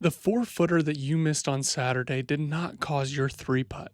The 4-footer that you missed on Saturday did not cause your 3-putt.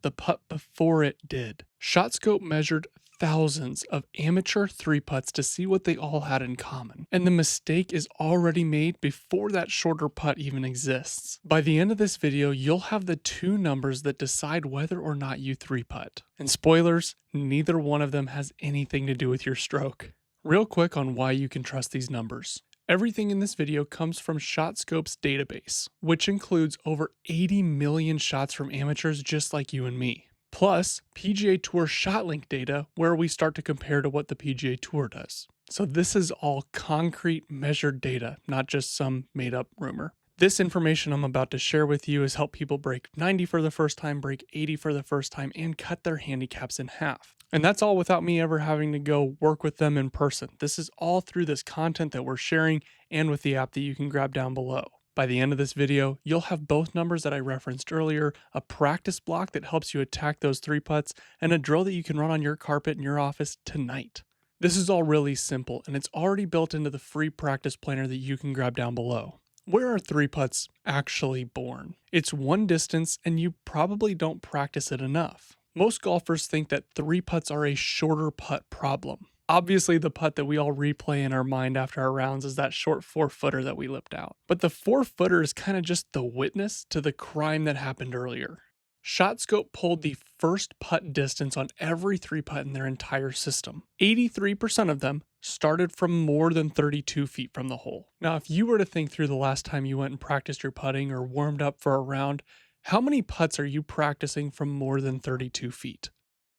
The putt before it did. ShotScope measured thousands of amateur 3-putts to see what they all had in common, and the mistake is already made before that shorter putt even exists. By the end of this video, you'll have the two numbers that decide whether or not you 3-putt. And spoilers, neither one of them has anything to do with your stroke. Real quick on why you can trust these numbers. Everything in this video comes from ShotScope's database, which includes over 80 million shots from amateurs just like you and me. Plus, PGA Tour ShotLink data, where we start to compare to what the PGA Tour does. So this is all concrete measured data, not just some made up rumor. This information I'm about to share with you has helped people break 90 for the first time, break 80 for the first time, and cut their handicaps in half. And that's all without me ever having to go work with them in person. This is all through this content that we're sharing and with the app that you can grab down below. By the end of this video, you'll have both numbers that I referenced earlier, a practice block that helps you attack those 3-putts, and a drill that you can run on your carpet in your office tonight. This is all really simple, and it's already built into the free practice planner that you can grab down below. Where are 3-putts actually born? It's one distance, and you probably don't practice it enough. Most golfers think that 3-putts are a shorter putt problem. Obviously, the putt that we all replay in our mind after our rounds is that short 4-footer that we lipped out. But the 4-footer is kind of just the witness to the crime that happened earlier. ShotScope pulled the first putt distance on every 3-putt in their entire system. 83% of them started from more than 32 feet from the hole. Now, if you were to think through the last time you went and practiced your putting or warmed up for a round, how many putts are you practicing from more than 32 feet?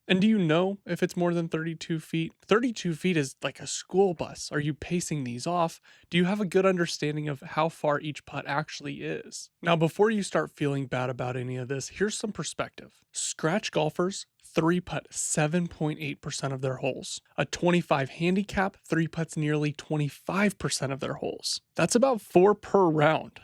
And do you know if it's more than 32 feet? 32 feet is like a school bus. Are you pacing these off? Do you have a good understanding of how far each putt actually is? Now, before you start feeling bad about any of this, here's some perspective. Scratch golfers 3-putt 7.8% of their holes. A 25 handicap 3-putts nearly 25% of their holes. That's about 4 per round.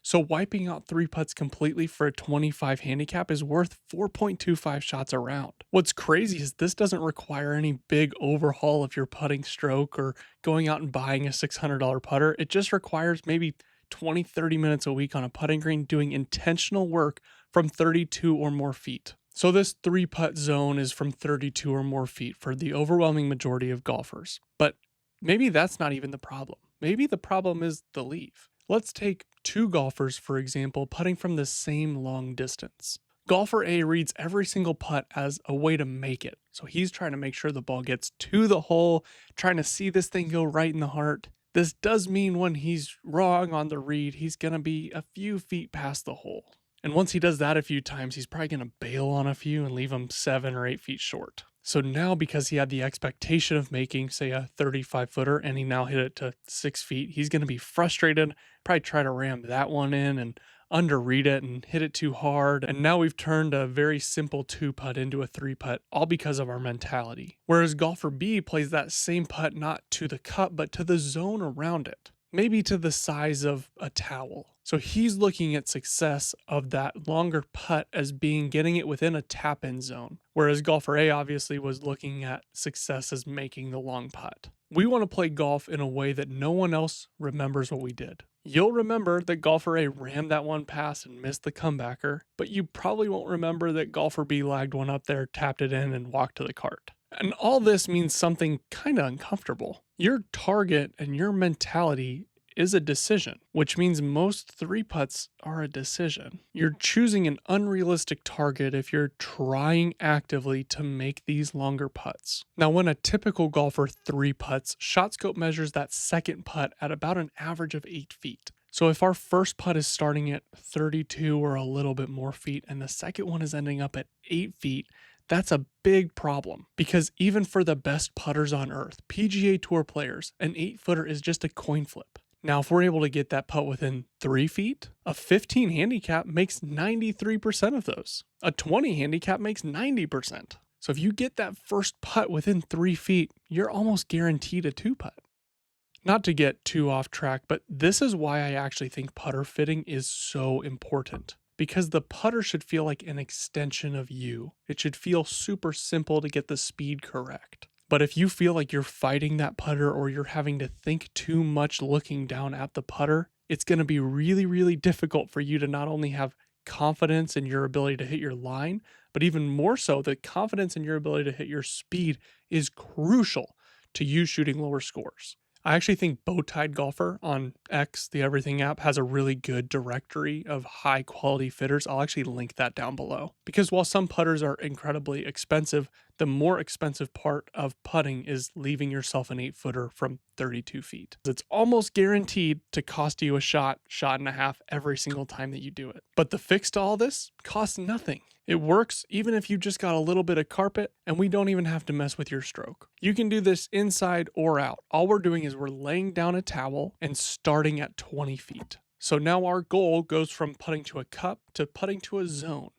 So wiping out 3-putts completely for a 25 handicap is worth 4.25 shots a round. What's crazy is this doesn't require any big overhaul of your putting stroke or going out and buying a $600 putter. It just requires maybe 20-30 minutes a week on a putting green doing intentional work from 32 or more feet. So this 3-putt zone is from 32 or more feet for the overwhelming majority of golfers. But maybe that's not even the problem. Maybe the problem is the leave. Let's take two golfers, for example, putting from the same long distance. Golfer A reads every single putt as a way to make it. So he's trying to make sure the ball gets to the hole, trying to see this thing go right in the heart. This does mean when he's wrong on the read, he's going to be a few feet past the hole. And once he does that a few times, he's probably going to bail on a few and leave them 7 or 8 feet short. So now, because he had the expectation of making, say, a 35-footer and he now hit it to 6 feet, he's going to be frustrated, probably try to ram that one in and underread it and hit it too hard. And now we've turned a very simple 2-putt into a 3-putt, all because of our mentality. Whereas golfer B plays that same putt not to the cup, but to the zone around it. Maybe to the size of a towel. So he's looking at success of that longer putt as being getting it within a tap-in zone, whereas golfer A obviously was looking at success as making the long putt. We want to play golf in a way that no one else remembers what we did. You'll remember that golfer A rammed that one pass and missed the comebacker, but you probably won't remember that golfer B lagged one up there, tapped it in, and walked to the cart. And all this means something kind of uncomfortable. Your target and your mentality is a decision, which means most 3-putts are a decision. You're choosing an unrealistic target if you're trying actively to make these longer putts. Now, when a typical golfer 3-putts, ShotScope measures that second putt at about an average of 8 feet. So if our first putt is starting at 32 or a little bit more feet, and the second one is ending up at 8 feet, that's a big problem, because even for the best putters on earth, PGA Tour players, an 8-footer is just a coin flip. Now, if we're able to get that putt within 3 feet, a 15 handicap makes 93% of those. A 20 handicap makes 90%. So if you get that first putt within 3 feet, you're almost guaranteed a 2-putt. Not to get too off track, but this is why I actually think putter fitting is so important. Because the putter should feel like an extension of you. It should feel super simple to get the speed correct. But if you feel like you're fighting that putter or you're having to think too much looking down at the putter, it's going to be really, really difficult for you to not only have confidence in your ability to hit your line, but even more so, the confidence in your ability to hit your speed is crucial to you shooting lower scores. I actually think BowTiedGolfer on X, the Everything app, has a really good directory of high quality fitters. I'll actually link that down below. Because while some putters are incredibly expensive, the more expensive part of putting is leaving yourself an 8-footer from 32 feet. It's almost guaranteed to cost you a shot and a half every single time that you do it. But the fix to all this costs nothing. It works even if you just got a little bit of carpet, and we don't even have to mess with your stroke. You can do this inside or out. All we're doing is we're laying down a towel and starting at 20 feet. So now our goal goes from putting to a cup to putting to a zone.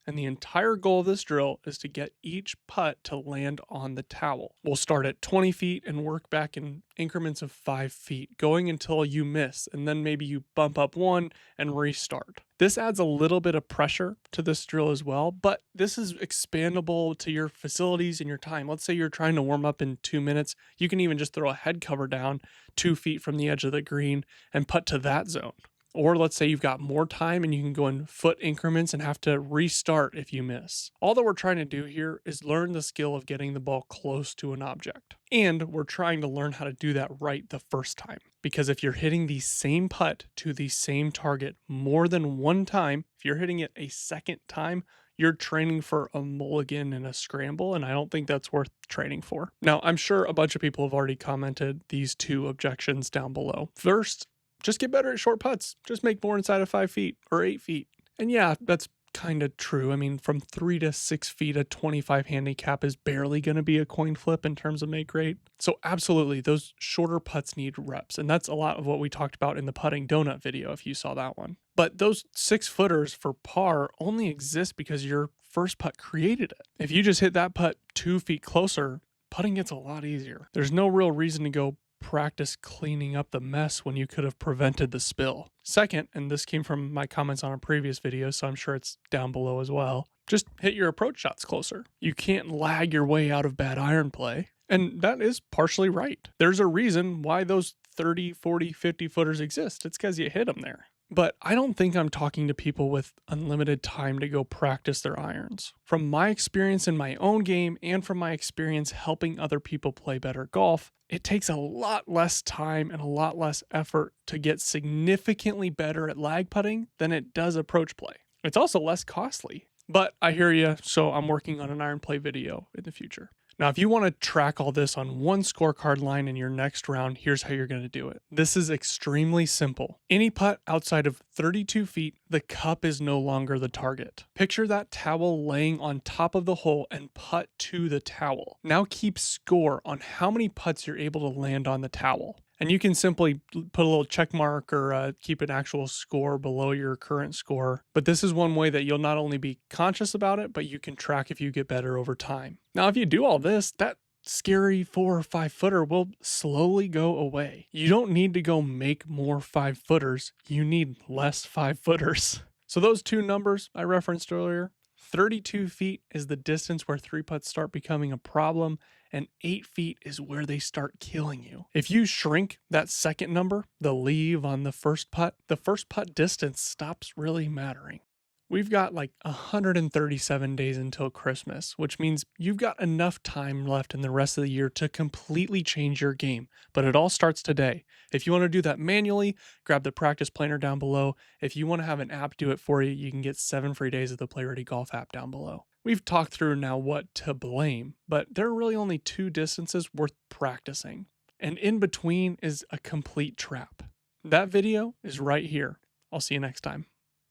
And the entire goal of this drill is to get each putt to land on the towel. We'll start at 20 feet and work back in increments of 5 feet, going until you miss, and then maybe you bump up one and restart. This adds a little bit of pressure to this drill as well, but this is expandable to your facilities and your time. Let's say you're trying to warm up in 2 minutes. You can even just throw a head cover down 2 feet from the edge of the green and putt to that zone. Or let's say you've got more time and you can go in foot increments and have to restart if you miss. All that we're trying to do here is learn the skill of getting the ball close to an object. And we're trying to learn how to do that right the first time. Because if you're hitting the same putt to the same target more than one time, if you're hitting it a second time, you're training for a mulligan and a scramble, and I don't think that's worth training for. Now, I'm sure a bunch of people have already commented these two objections down below. First, just get better at short putts. Just make more inside of 5 feet or 8 feet. And yeah, that's kind of true. I mean, from 3 to 6 feet, a 25 handicap is barely going to be a coin flip in terms of make rate. So absolutely, those shorter putts need reps. And that's a lot of what we talked about in the putting donut video, if you saw that one. But those 6-footers for par only exist because your first putt created it. If you just hit that putt 2 feet closer, putting gets a lot easier. There's no real reason to go practice cleaning up the mess when you could have prevented the spill. Second, and this came from my comments on a previous video, so I'm sure it's down below as well, just hit your approach shots closer. You can't lag your way out of bad iron play. And that is partially right. There's a reason why those 30, 40, 50 footers exist. It's because you hit them there. But I don't think I'm talking to people with unlimited time to go practice their irons. From my experience in my own game and from my experience helping other people play better golf, it takes a lot less time and a lot less effort to get significantly better at lag putting than it does approach play. It's also less costly. But I hear you, so I'm working on an iron play video in the future. Now, if you want to track all this on one scorecard line in your next round, here's how you're going to do it. This is extremely simple. Any putt outside of 32 feet, the cup is no longer the target. Picture that towel laying on top of the hole and putt to the towel. Now keep score on how many putts you're able to land on the towel. And you can simply put a little check mark or keep an actual score below your current score. But this is one way that you'll not only be conscious about it, but you can track if you get better over time. Now, if you do all this, that scary 4 or 5 footer will slowly go away. You don't need to go make more 5 footers. You need less 5 footers. So those two numbers I referenced earlier, 32 feet is the distance where 3 putts start becoming a problem, and 8 feet is where they start killing you. If you shrink that second number, the leave on the first putt distance stops really mattering. We've got like 137 days until Christmas, which means you've got enough time left in the rest of the year to completely change your game. But it all starts today. If you want to do that manually, grab the practice planner down below. If you want to have an app do it for you, you can get 7 free days of the Play Ready Golf app down below. We've talked through now what to blame, but there are really only 2 distances worth practicing. And in between is a complete trap. That video is right here. I'll see you next time.